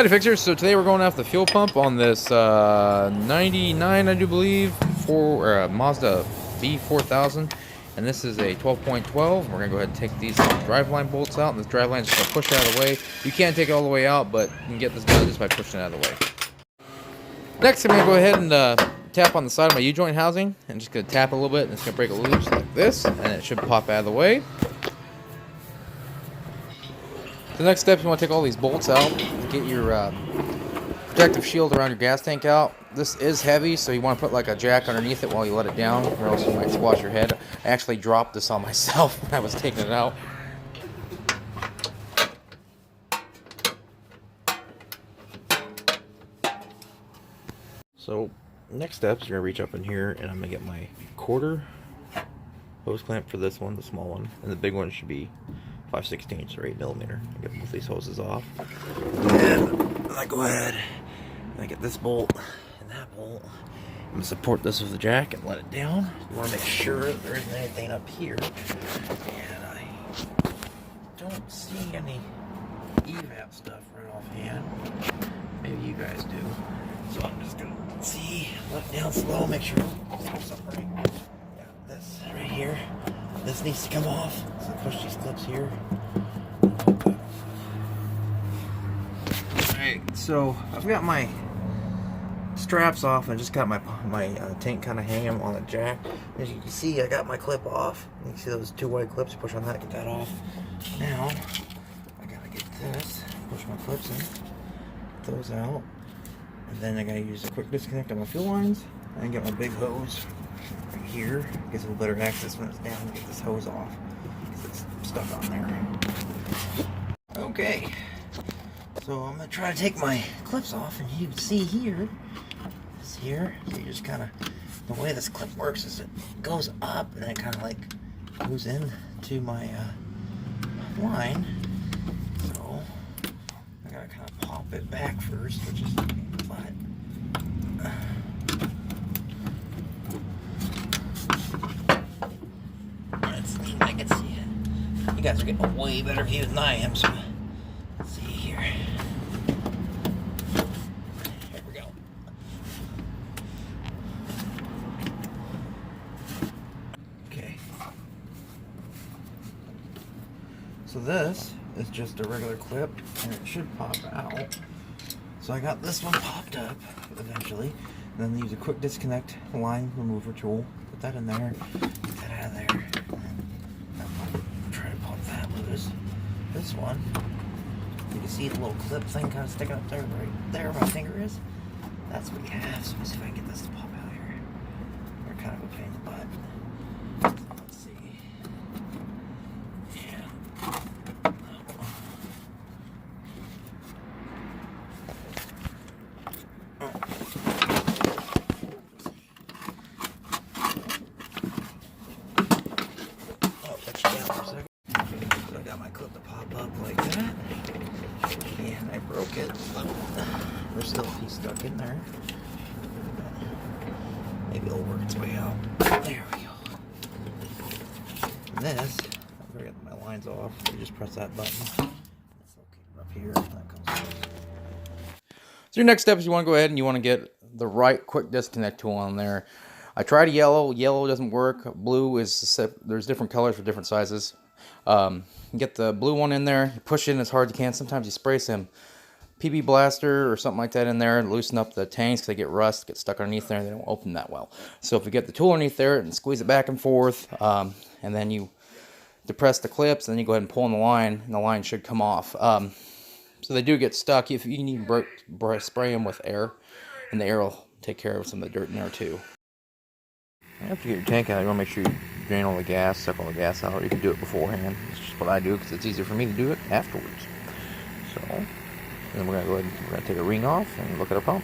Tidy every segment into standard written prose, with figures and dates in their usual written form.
Howdy fixers, so today we're going off the fuel pump on this 99, I do believe, for Mazda b4000, and this is a 12.12. We're going to go ahead and take these driveline bolts out, and this driveline is just going to push it out of the way. You can't take it all the way out, but you can get this done just by pushing it out of the way. Next, I'm going to go ahead and tap on the side of my U-joint housing, and just going to tap a little bit, and it's going to break it loose like this, and it should pop out of the way. The next step, you want to take all these bolts out, get your protective shield around your gas tank out. This is heavy, so you want to put like a jack underneath it while you let it down, or else you might squash your head. I actually dropped this on myself when I was taking it out. So, next steps, you're going to reach up in here, and I'm going to get my quarter hose clamp for this one, the small one, and the big one should be 5/16 or 8mm. Get both these hoses off, and I go ahead and I get this bolt and that bolt. I'm gonna support this with the jack and let it down. You want to make sure that there isn't anything up here, and I don't see any evap stuff right offhand. Maybe you guys do. So I'm just gonna let it down slow, make sure there's something right. Got this right here. This needs to come off, so push these clips here. Alright, so I've got my straps off and just got my tank kind of hanging on the jack. As you can see, I got my clip off. You can see those two white clips, push on that, get that off. Now, I gotta get this, push my clips in, get those out. And then I gotta use a quick disconnect on my fuel lines, and get my big hose right here. Gives a little better access when it's down to get this hose off, because it's stuck on there. Okay, so I'm gonna try to take my clips off, and you can see here, so you just kind of, the way this clip works is it goes up and then it kind of like goes in to my line. So I gotta kind of pop it back first, which is I can see it. You guys are getting a way better view than I am, so let's see here. Here we go. Okay. So this is just a regular clip, and it should pop out. So I got this one popped up eventually, and then use a quick disconnect line remover tool. Put that in there, get that out of there. Try to pop that loose. This one, you can see the little clip thing kind of sticking up there, right there where my finger is. That's what we have. So let's see if I can get this to pop out here. They're kind of a pain in the butt. So let's see. And I broke it. There's still a piece stuck in there. Maybe it'll work its way out. There we go. And this, after I get my lines off, you just press that button. It's okay up here. That comes off. So your next step is you want to go ahead and you want to get the right quick disconnect tool on there. I tried yellow. Yellow doesn't work. Blue is, there's different colors for different sizes. Get the blue one in there, you push it in as hard as you can. Sometimes you spray some PB blaster or something like that in there and loosen up the tanks because they get rust, get stuck underneath there, and they don't open that well. So if you get the tool underneath there and squeeze it back and forth, and then you depress the clips, and then you go ahead and pull on the line, and the line should come off. So they do get stuck. If you need to spray them with air, and the air will take care of some of the dirt in there too. After you get your tank out, you want to make sure you drain all the gas, suck all the gas out. You can do it beforehand. It's just what I do because it's easier for me to do it afterwards. So, then we're going to take a ring off and look at our pump.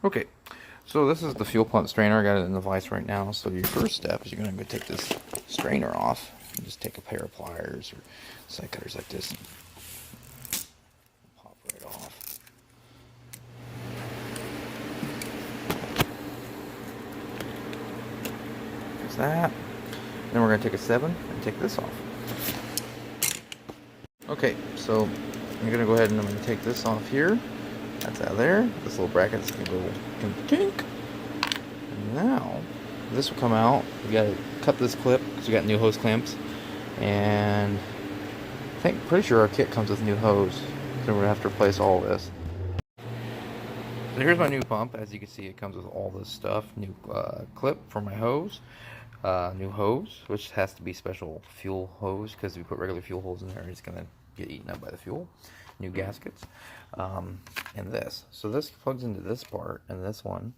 Okay, so this is the fuel pump strainer. I got it in the vise right now. So your first step is you're going to go take this strainer off. And just take a pair of pliers or side cutters like this and pop right off. There's that. Then we're going to take a 7 and take this off. Okay, so I'm going to go ahead and I'm going to take this off here. That's out of there. This little bracket's going to go tink. And now, this will come out. You got to cut this clip because we got new hose clamps. And I think, pretty sure our kit comes with new hose. So we're going to have to replace all this. So here's my new pump. As you can see, it comes with all this stuff. New clip for my hose. New hose, which has to be special fuel hose because if you put regular fuel hose in there, it's going to get eaten up by the fuel. New gaskets. And this. So this plugs into this part, and this one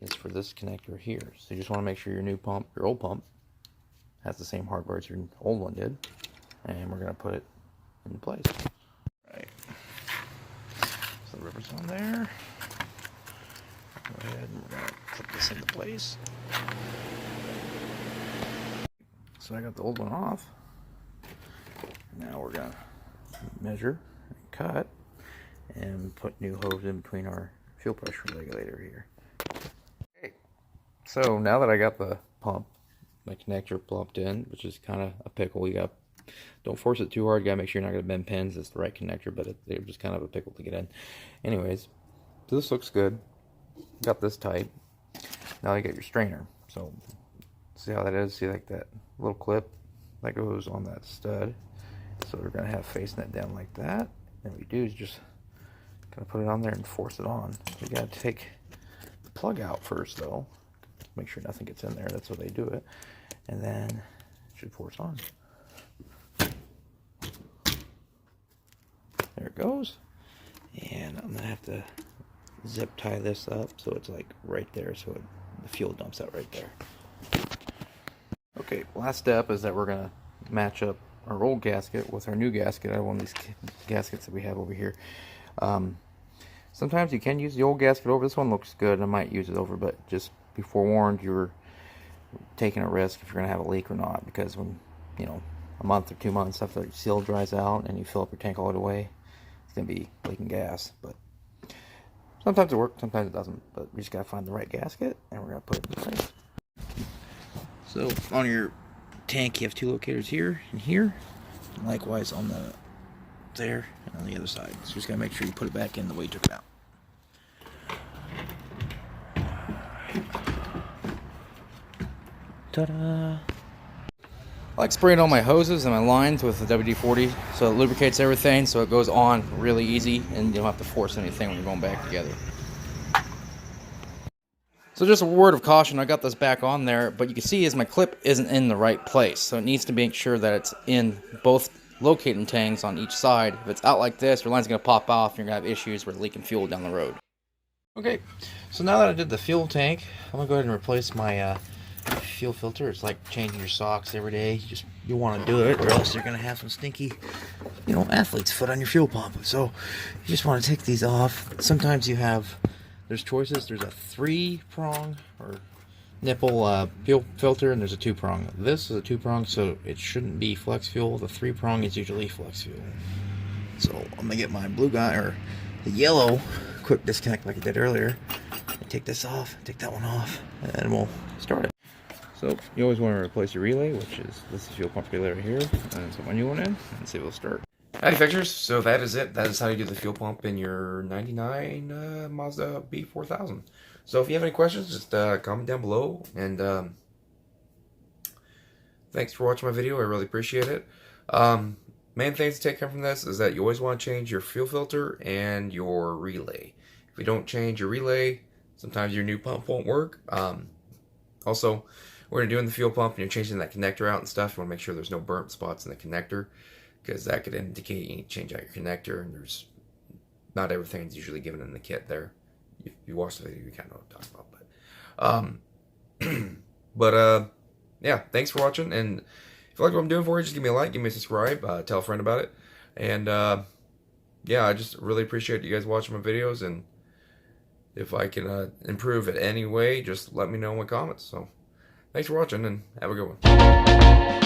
is for this connector here. So you just want to make sure your new pump, your old pump, has the same hardware as your old one did. And we're going to put it in place. Right. So the rubber's on there. Go ahead and we're going to clip this into place. So I got the old one off. Now we're going to measure and cut and put new hose in between our fuel pressure regulator here. Okay, so now that I got the pump, my connector plugged in, which is kind of a pickle. You got, don't force it too hard. You gotta make sure you're not gonna bend pins. It's the right connector, but they're just kind of a pickle to get in. Anyways, so this looks good. Got this tight. Now you got your strainer. So see how that is? See like that little clip that goes on that stud. So we're gonna have facing it down like that. And what we do is just gonna put it on there and force it on. You gotta take the plug out first though. Make sure nothing gets in there. That's how they do it. And then it should force on. There it goes. And I'm gonna have to zip tie this up so it's like right there, so the fuel dumps out right there. Okay, last step is that we're gonna match up our old gasket with our new gasket. I have one of these gaskets that we have over here. Sometimes you can use the old gasket over. This one looks good. I might use it over, but just be forewarned, you're taking a risk if you're going to have a leak or not, because when, you know, a month or 2 months after the seal dries out and you fill up your tank all the way, it's going to be leaking gas. But sometimes it works, sometimes it doesn't. But we just got to find the right gasket and we're going to put it in place. So on your tank, you have 2 locators here and here. And likewise on the there and on the other side. So just got to make sure you put it back in the way you took it out. Ta-da! I like spraying all my hoses and my lines with the WD-40 so it lubricates everything, so it goes on really easy and you don't have to force anything when you're going back together. So just a word of caution, I got this back on there, but you can see is my clip isn't in the right place, so it needs to make sure that it's in both locating tanks on each side. If it's out like this, your line's going to pop off and you're going to have issues with leaking fuel down the road. Okay, so now that I did the fuel tank, I'm going to go ahead and replace my fuel filter. It's like changing your socks every day. You want to do it, or else you're going to have some stinky, you know, athlete's foot on your fuel pump. So you just want to take these off. Sometimes there's choices. There's a 3-prong or nipple fuel filter, and there's a 2-prong. This is a 2-prong, so it shouldn't be flex fuel. The 3-prong is usually flex fuel. So I'm gonna get my blue guy, or the yellow quick disconnect like I did earlier, and take this off, take that one off, and we'll start it. So you always want to replace your relay, which is this fuel pump relay right here, and put my new one in and see if it'll start. Howdy fixers, so that is it. That is how you do the fuel pump in your 99 Mazda b4000. So if you have any questions, just comment down below, and thanks for watching my video. I really appreciate it. Main things to take home from this is that you always want to change your fuel filter and your relay. If you don't change your relay, sometimes your new pump won't work. Also, when you're doing the fuel pump and you're changing that connector out and stuff, you want to make sure there's no burnt spots in the connector, because that could indicate you need to change out your connector, and there's not everything's usually given in the kit there. If you watch the video, you kind of know what I'm talking about. Yeah, thanks for watching, and if you like what I'm doing for you, just give me a like, give me a subscribe, tell a friend about it, and yeah, I just really appreciate you guys watching my videos, and If I can improve it any way, just let me know in the comments. So thanks for watching and have a good one.